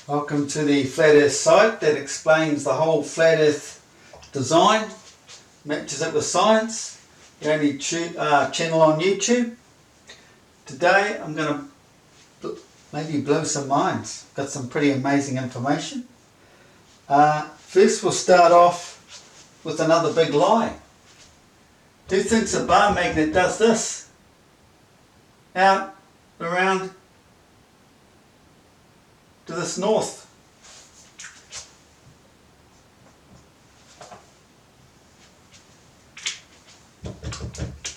Welcome to the Flat Earth site that explains the whole Flat Earth design, matches it with science, the only channel on YouTube. Today I'm going to maybe blow some minds, got some pretty amazing information. First we'll start off with another big lie. Who thinks a bar magnet does this? Out, around to this north.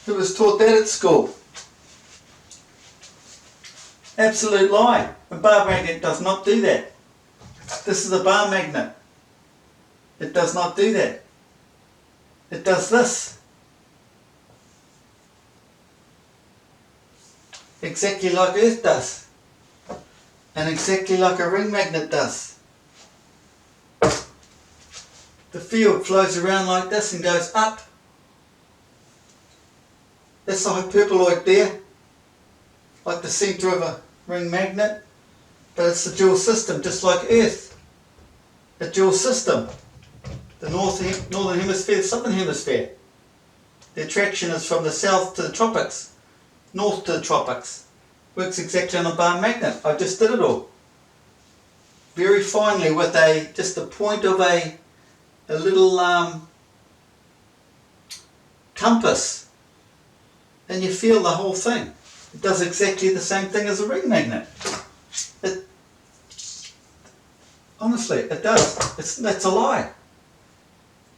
Who was taught that at school? Absolute lie. A bar magnet does not do that. This is a bar magnet. It does not do that. It does this. Exactly like Earth does. And exactly like a ring magnet does. The field flows around like this and goes up. That's the hyperboloid there, like the centre of a ring magnet, but it's a dual system, just like Earth. A dual system. The northern hemisphere, the southern hemisphere. The attraction is from the south to the tropics, north to the tropics. Works exactly on a bar magnet. I just did it all. Very finely with just the point of a little compass. And you feel the whole thing. It does exactly the same thing as a ring magnet. Honestly, it does. That's a lie.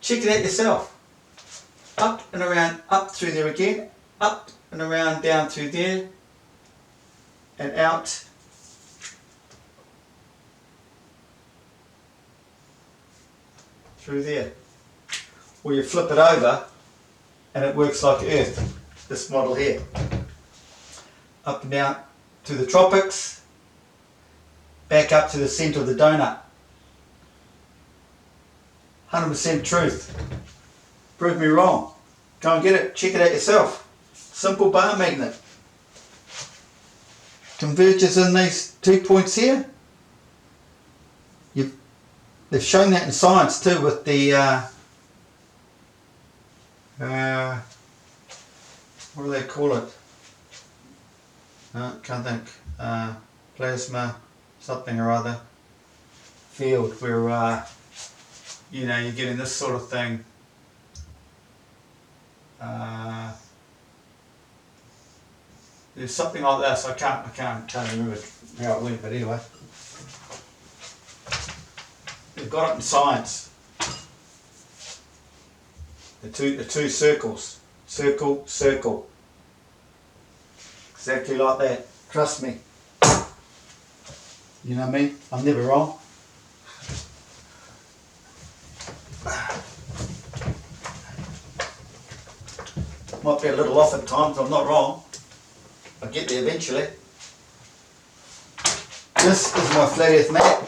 Check it out yourself. Up and around, up through there again, up and around, down through there, and out through there. Or you flip it over and it works like Earth, this model here. Up and down to the tropics, back up to the centre of the donut. 100% truth. Prove me wrong. Go and get it, check it out yourself. Simple bar magnet. Converges in these 2 points here. They've shown that in science too with the what do they call it? Can't think. Plasma something or other field where you're getting this sort of thing. There's something like this. I can't remember how it went, but anyway. They've got it in science. The two circles. Circle, circle. Exactly like that. Trust me. You know me? I'm never wrong. Might be a little off at times, I'm not wrong. I'll get there eventually. This is my flat earth map.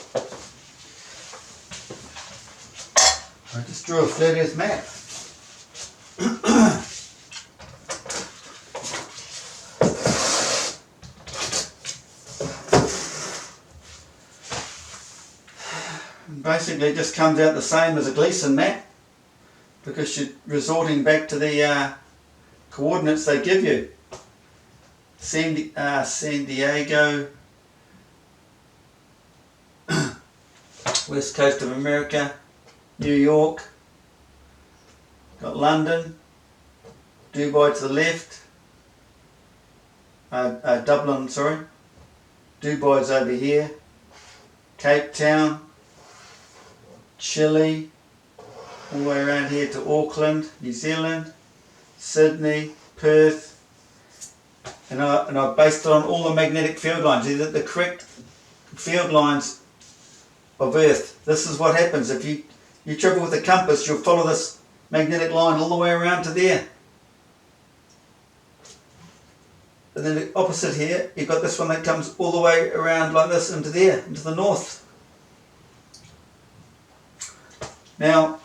I just drew a flat earth map. Basically it just comes out the same as a Gleason map because you're resorting back to the coordinates they give you. San Diego, west coast of America, New York, got London, Dubai to the left, Dublin, sorry, Dubai's over here, Cape Town, Chile, all the way around here to Auckland, New Zealand, Sydney, Perth, and I based it on all the magnetic field lines. These are the correct field lines of Earth. This is what happens if you travel with a compass. You'll follow this magnetic line all the way around to there. And then the opposite here, you've got this one that comes all the way around like this into there, into the north. Now,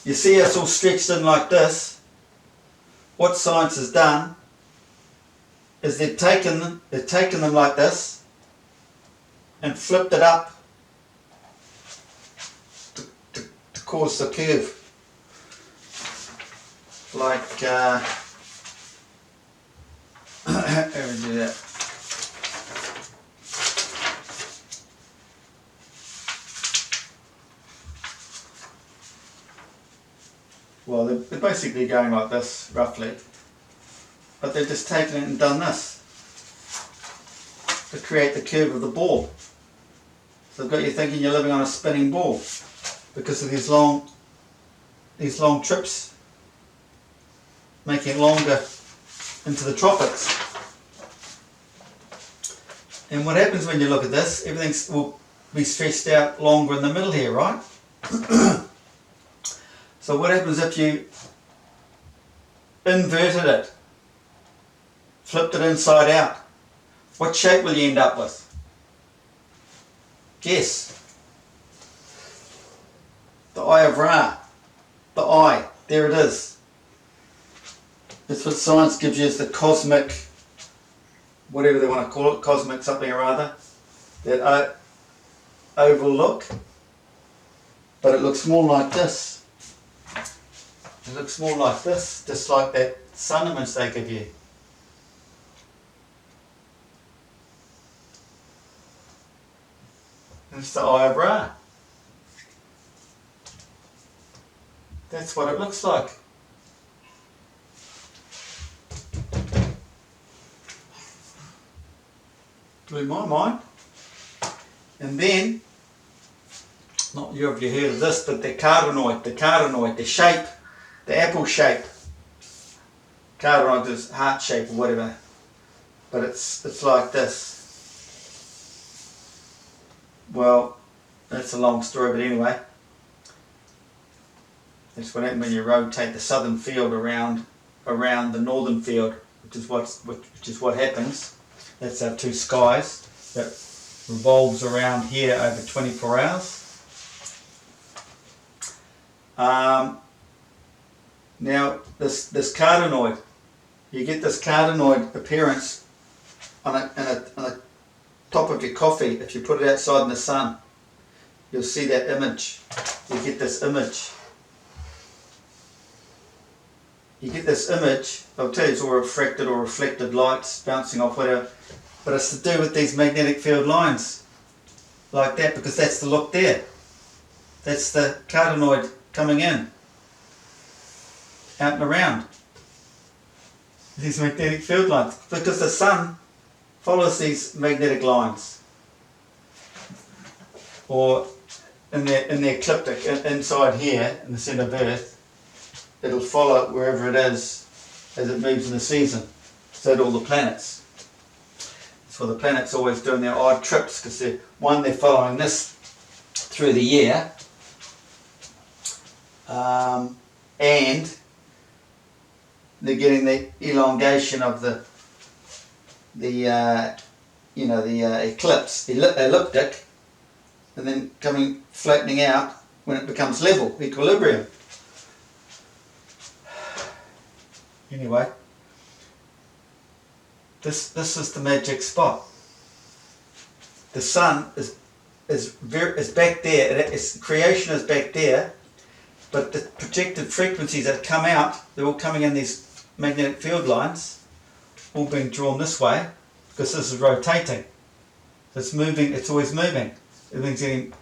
you see how it's all stretched in like this. What science has done is they've taken them like this, and flipped it up to cause the curve. Like, how do we do that? Well, they're basically going like this, roughly. But they've just taken it and done this to create the curve of the ball. So they've got you thinking you're living on a spinning ball because of these long trips, making it longer into the tropics. And what happens when you look at this, everything will be stretched out longer in the middle here, right? So what happens if you inverted it, flipped it inside out? What shape will you end up with? Guess. The Eye of Ra. The eye. There it is. That's what science gives you, is the cosmic, whatever they want to call it, cosmic something or other. That oval look. But it looks more like this. It looks more like this, just like that sun image they give you. It's the Eye of Ra. That's what it looks like. Blew my mind. And then, not you have you heard of this, but the carotenoid, the shape, the apple shape. Carotenoid is heart shape or whatever. But it's like this. Well, that's a long story, but anyway. That's what happens when you rotate the southern field around the northern field, which is what happens. That's our two skies that revolves around here over 24 hours. Now this carotenoid, you get this carotenoid appearance on the top of your coffee. If you put it outside in the sun, you'll see that image. You get this image. I'll tell you, it's all refracted or reflected lights bouncing off whatever, but it's to do with these magnetic field lines like that, because that's the look there. That's the carotenoid coming in, out and around. These magnetic field lines, because the sun follows these magnetic lines, or in the ecliptic inside here in the centre of Earth. It'll follow wherever it is as it moves in the season. So do all the planets. That's why the planets are always doing their odd trips, because they're following this through the year, and they're getting the elongation of the eclipse, the elliptic, and then flattening out when it becomes level, equilibrium. Anyway, this is the magic spot. The sun is back there. Its creation is back there, but the projected frequencies that come out, they're all coming in these magnetic field lines, all being drawn this way, because this is rotating. So it's moving. It's always moving. Everything's getting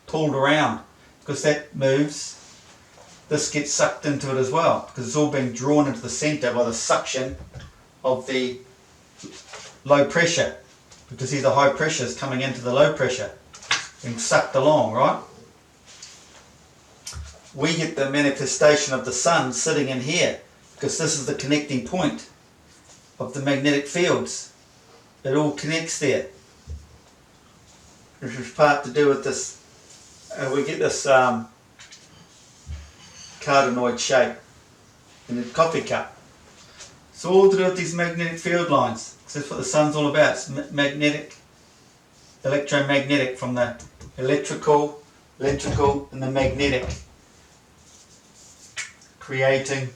pulled around, because that moves. This gets sucked into it as well, because it's all being drawn into the centre by the suction of the low pressure, because see the high pressure is coming into the low pressure, being sucked along, right? We get the manifestation of the sun sitting in here, because this is the connecting point of the magnetic fields. It all connects there. This is part to do with this, we get this carotenoid shape in the coffee cup. It's all to do with these magnetic field lines. That's what the sun's all about. It's magnetic, electromagnetic, from the electrical, and the magnetic, creating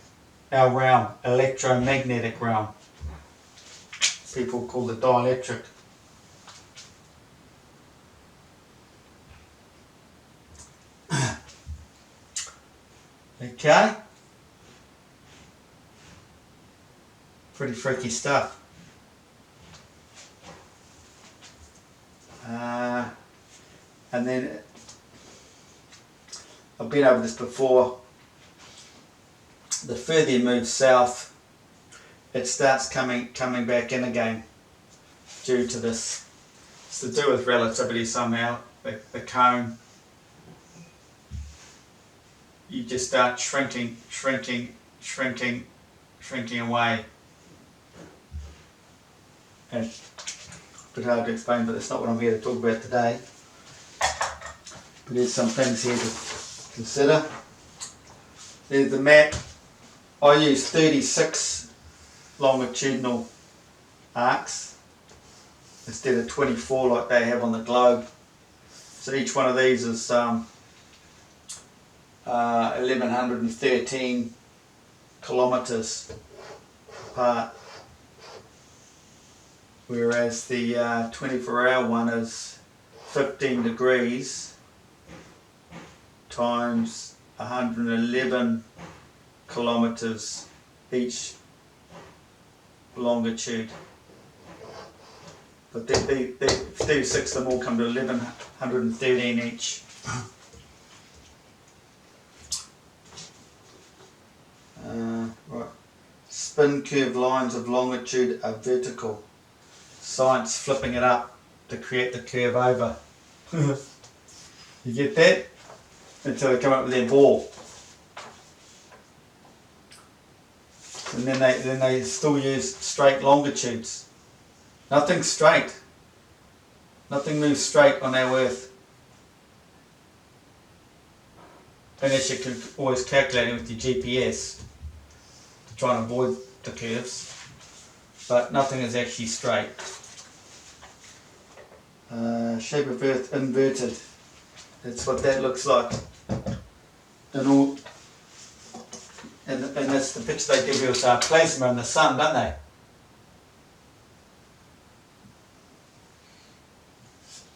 our realm, electromagnetic realm. People call it dielectric. Okay? Pretty freaky stuff. And then I've been over this before. The further you move south, it starts coming back in again due to this. It's to do with relativity somehow. The cone, you just start shrinking away. And a bit hard to explain, but that's not what I'm here to talk about today. But there's some things here to consider. There's the map. I use 36 longitudinal arcs instead of 24 like they have on the globe. So each one of these is 1113 kilometres apart, whereas the 24-hour one is 15 degrees times 111 kilometres each longitude. But the 36 of them all come to 1113 each. Right. Spin curve lines of longitude are vertical. Science flipping it up to create the curve over. You get that? Until they come up with their ball. And then they still use straight longitudes. Nothing's straight. Nothing moves straight on our Earth. Unless you can always calculate it with your GPS to try and avoid the curves. But nothing is actually straight. Shape of Earth inverted. That's what that looks like. And that's the picture they give you with plasma in the sun, don't they?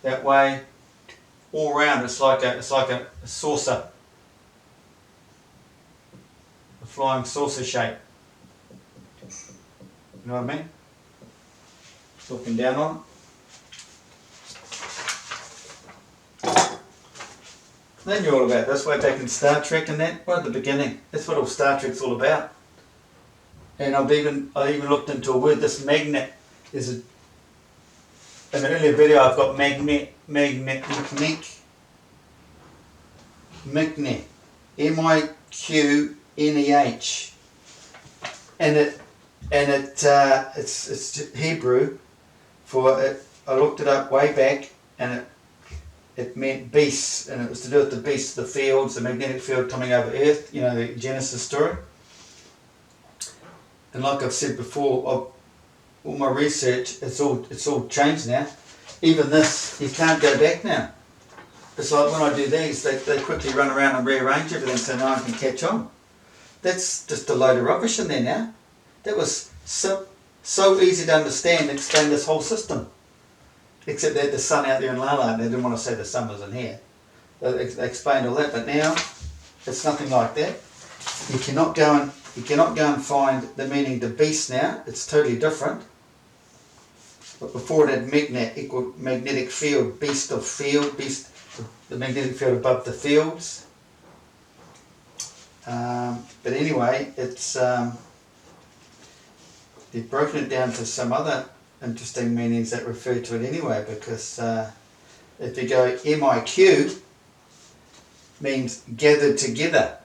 That way, all round, it's like a saucer, a flying saucer shape. You know what I mean? Looking down on it. They knew all about this way back in Star Trek and that, right at the beginning. That's what all Star Trek's all about. And I even looked into a word. This magnet is in an earlier video. I've got magnet, MIQNEH, MIQNEH, and it's Hebrew for it. I looked it up way back, and it meant beasts, and it was to do with the beasts of the fields, the magnetic field coming over Earth, you know, the Genesis story. And like I've said before, all my research, it's all changed now. Even this, you can't go back now. It's like when I do these, they quickly run around and rearrange everything so no one can catch on. That's just a load of rubbish in there now. That was so easy to understand, explain this whole system. Except they had the sun out there in La La, and they didn't want to say the sun was in here. They explained all that, but now it's nothing like that. You cannot go and find the meaning to beast now. It's totally different. But before it had magnet equal magnetic field, beast of field, beast, the magnetic field above the fields. But anyway, it's they've broken it down to some other interesting meanings that refer to it anyway, because if you go MIQ means gathered together.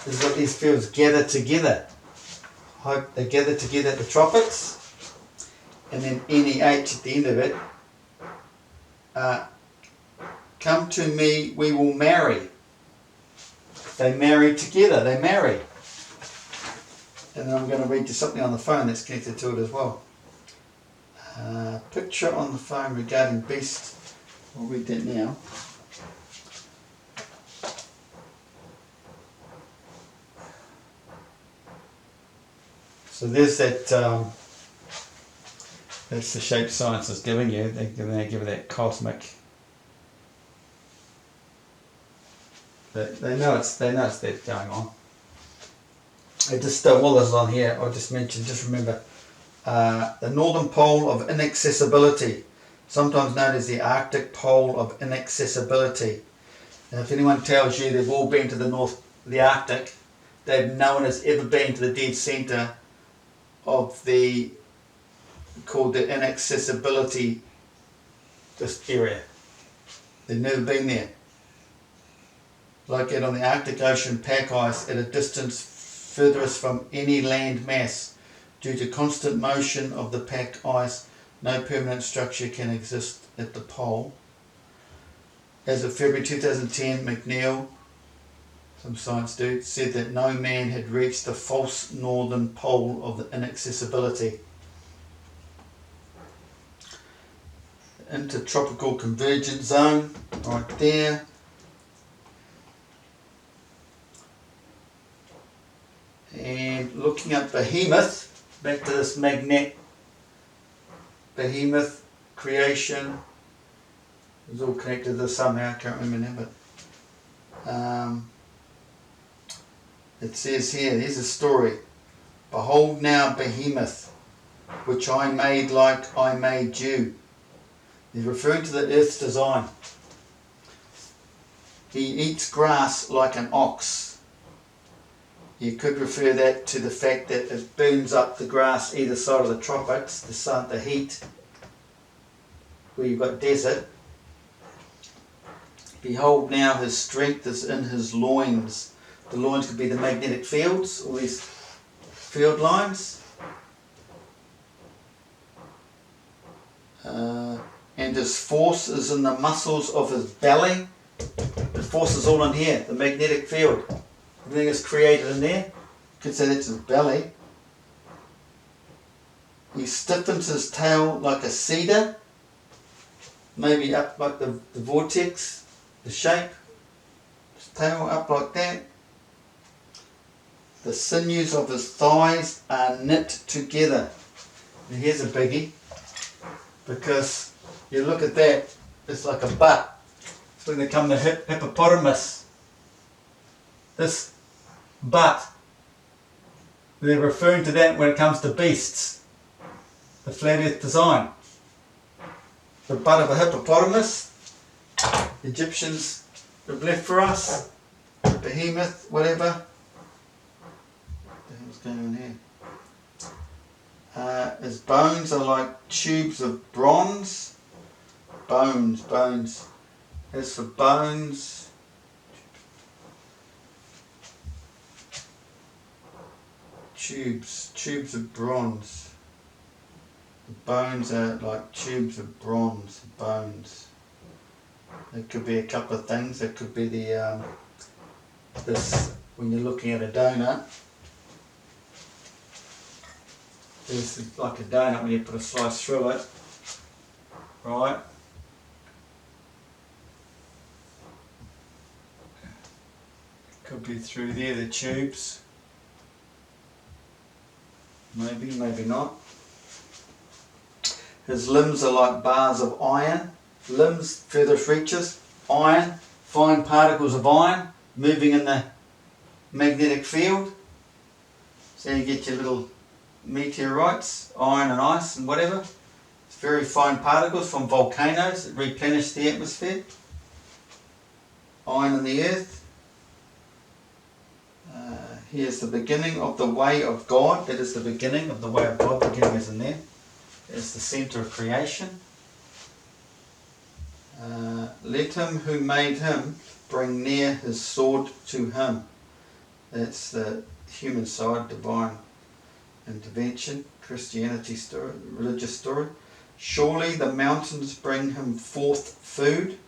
This is what these fields gather together. They gather together at the tropics, and then NEH at the end of it. Come to me, we will marry. They marry together. They marry. And then I'm going to read you something on the phone that's connected to it as well. Picture on the phone regarding beast. I'll read that now. So there's that. That's the shape science is giving you. They give that cosmic. They know it's that going on. I just while this is on here, I'll just mention. Just remember the northern pole of inaccessibility, sometimes known as the Arctic pole of inaccessibility. And if anyone tells you they've all been to the Arctic, no one has ever been to the dead centre of called the inaccessibility this area. They've never been there. Located on the Arctic Ocean pack ice at a distance furthest from any land mass. Due to constant motion of the pack ice, no permanent structure can exist at the pole. As of February 2010, McNeil, some science dude, said that no man had reached the false northern pole of the inaccessibility. Intertropical convergence zone, right there. And looking at Behemoth, back to this magnet, Behemoth, creation, it was all connected to this somehow, I can't remember now, but it says here, there's a story. Behold now Behemoth, which I made like I made you. He's referring to the earth's design. He eats grass like an ox. You could refer that to the fact that it burns up the grass either side of the tropics, the sun, the heat, where you've got desert. Behold now his strength is in his loins. The loins could be the magnetic fields, all these field lines. And his force is in the muscles of his belly. The force is all in here, the magnetic field. Everything is created in there. You could say that's his belly. He stiffens his tail like a cedar. Maybe up like the vortex, the shape. His tail up like that. The sinews of his thighs are knit together. And here's a biggie. Because you look at that, it's like a butt. It's when they come to hippopotamus. This butt, they're referring to that when it comes to beasts. The flat earth design. The butt of a hippopotamus. Egyptians have left for us. Behemoth, whatever. What the hell's going on here? His bones are like tubes of bronze. Bones. As for bones, tubes of bronze. The bones are like tubes of bronze. Bones. It could be a couple of things. It could be the this when you're looking at a donut. There's like a donut when you put a slice through it, right? Could be through there, the tubes. Maybe, maybe not. His limbs are like bars of iron. Limbs, furthest reaches, iron, fine particles of iron moving in the magnetic field. So you get your little meteorites, iron and ice and whatever. It's very fine particles from volcanoes that replenish the atmosphere. Iron in the earth. Here's the beginning of the way of God. That is the beginning of the way of God. The beginning is in there. It's the centre of creation. Let him who made him bring near his sword to him. That's the human side, divine intervention, Christianity story, religious story. Surely the mountains bring him forth food.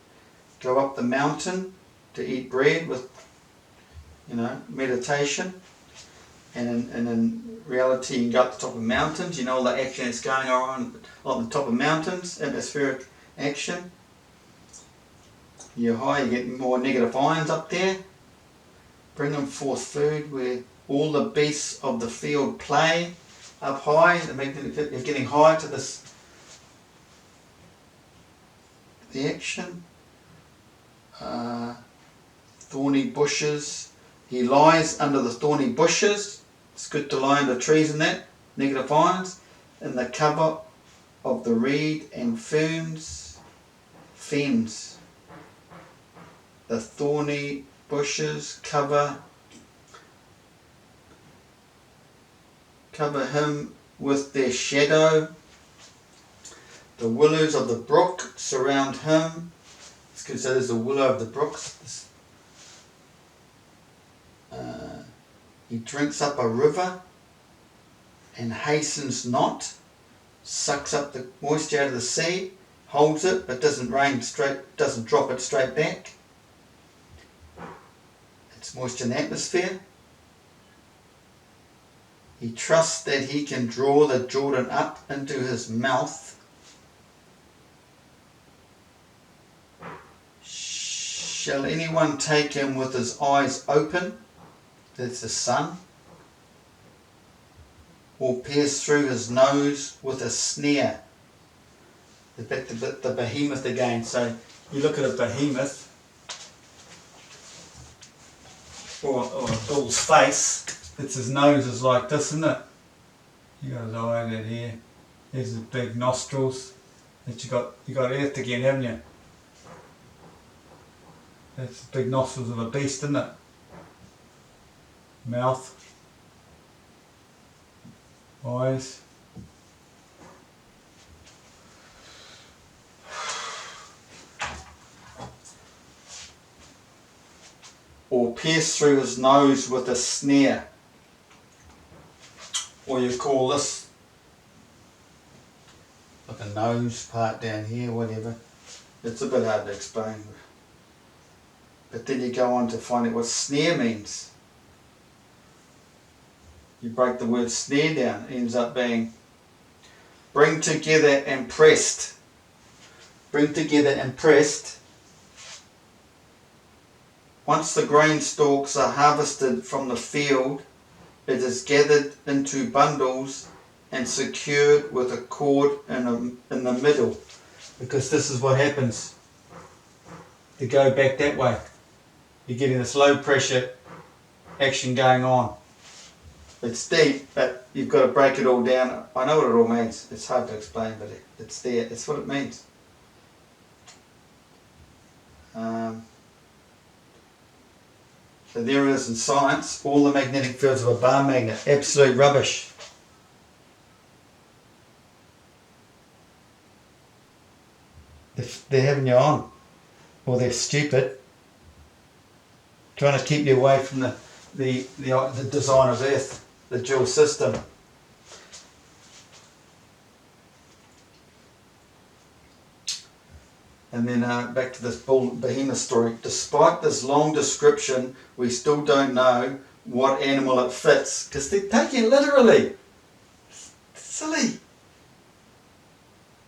Go up the mountain to eat bread with, meditation. And in reality, you can go up the top of mountains. All the action that's going on the top of mountains, atmospheric action. You're high, you get more negative ions up there. Bring them forth food where all the beasts of the field play up high. You're getting high to the action. thorny bushes. He lies under the thorny bushes. It's good to lie under trees and that, negative ions, in the cover of the reed and ferns. The thorny bushes cover him with their shadow. The willows of the brook surround him. It's good to say there's a willow of the brooks. He drinks up a river and hastens not, sucks up the moisture out of the sea, holds it but doesn't drop it straight back. It's moisture in the atmosphere. He trusts that he can draw the Jordan up into his mouth. Shall anyone take him with his eyes open? That's the sun. Or pierce through his nose with a snare. Back to the behemoth again. So you look at a behemoth or a bull's face. It's his nose is like this, isn't it? You got his eye out here. There's the big nostrils. That you got earth again, haven't you? That's the big nostrils of a beast, isn't it? Mouth. Eyes. Or pierce through his nose with a snare. Or you call this like a nose part down here, whatever. It's a bit hard to explain. But then you go on to find out what snare means. You break the word snare down, it ends up being bring together and pressed. Bring together and pressed. Once the grain stalks are harvested from the field, it is gathered into bundles and secured with a cord in the middle. Because this is what happens. To go back that way. You're getting this low pressure action going on. It's deep, but you've got to break it all down. I know what it all means. It's hard to explain, but it's there. It's what it means. So there it is in science. All the magnetic fields of a bar magnet. Absolute rubbish. They're having you on. Or they're stupid. Trying to keep you away from the design of Earth. The dual system. And then back to this behemoth story. Despite this long description, we still don't know what animal it fits, because they're taking it literally. It's silly.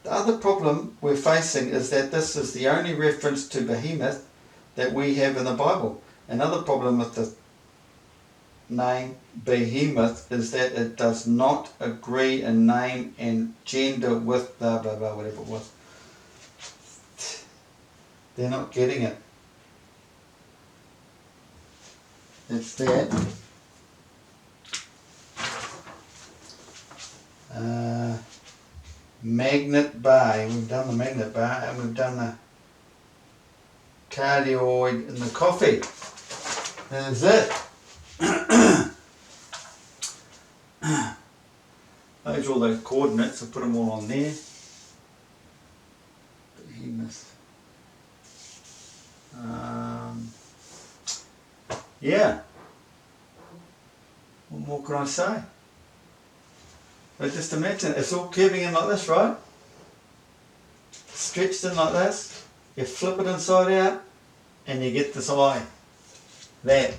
The other problem we're facing is that this is the only reference to behemoth that we have in the Bible. Another problem with the name behemoth is that it does not agree in name and gender with blah blah blah, whatever it was. They're not getting it. It's that. Magnet bar. We've done the magnet bar and we've done the cardioid in the coffee. That's it. Those are all those coordinates. I'll put them all on there. Behemoth. Yeah. What more can I say? But just imagine, it's all curving in like this, right? Stretched in like this. You flip it inside out and you get this eye. That.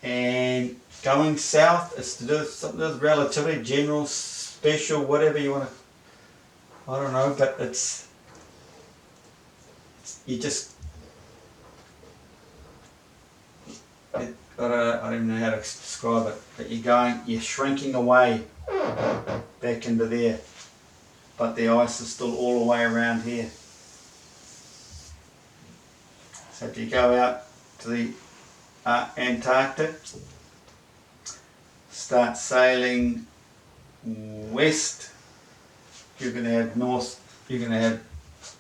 And going south, it's to do with something with relativity, general, special, whatever you want to, I don't know, but you just, I don't even know how to describe it, but you're shrinking away back into there, but the ice is still all the way around here. So if you go out to the Antarctic, start sailing west, you're going to have north. You're going to have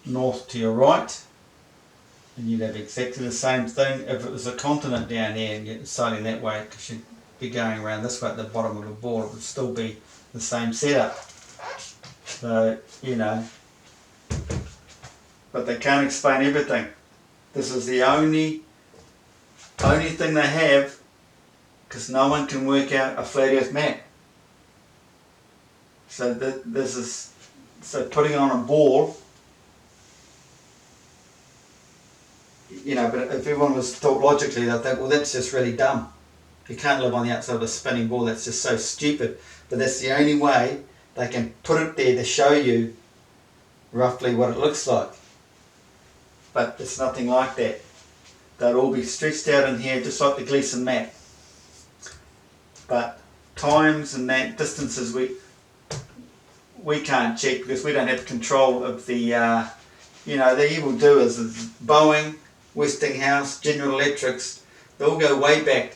north to your right, and you'd have exactly the same thing if it was a continent down here and you're sailing that way, because you'd be going around this way at the bottom of the ball. It would still be the same setup. So, you know, but they can't explain everything. This is the only thing they have, because no one can work out a flat earth map. So this is, so putting on a ball, you know, but if everyone was taught logically, they'd think, well, that's just really dumb. You can't live on the outside of a spinning ball, that's just so stupid. But that's the only way they can put it there to show you roughly what it looks like. But it's nothing like that. They'll all be stretched out in here just like the Gleason map. But times and that distances we can't check, because we don't have control of the, you know, the evil doers is Boeing, Westinghouse, General Electrics. They all go way back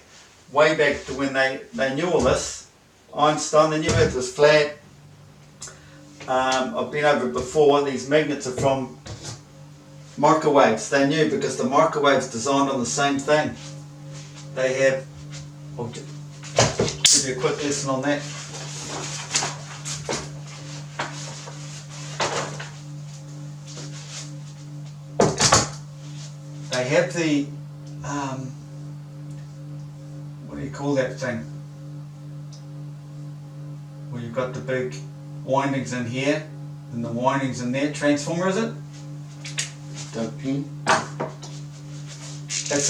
to when they knew all this. Einstein, they knew Earth was flat. I've been over it before. These magnets are from microwaves. They knew, because the microwave's designed on the same thing. They have, I'll give you a quick lesson on that. They have the, what do you call that thing? Well, you've got the big windings in here, and the windings in there. Transformer, is it? Doping. That's a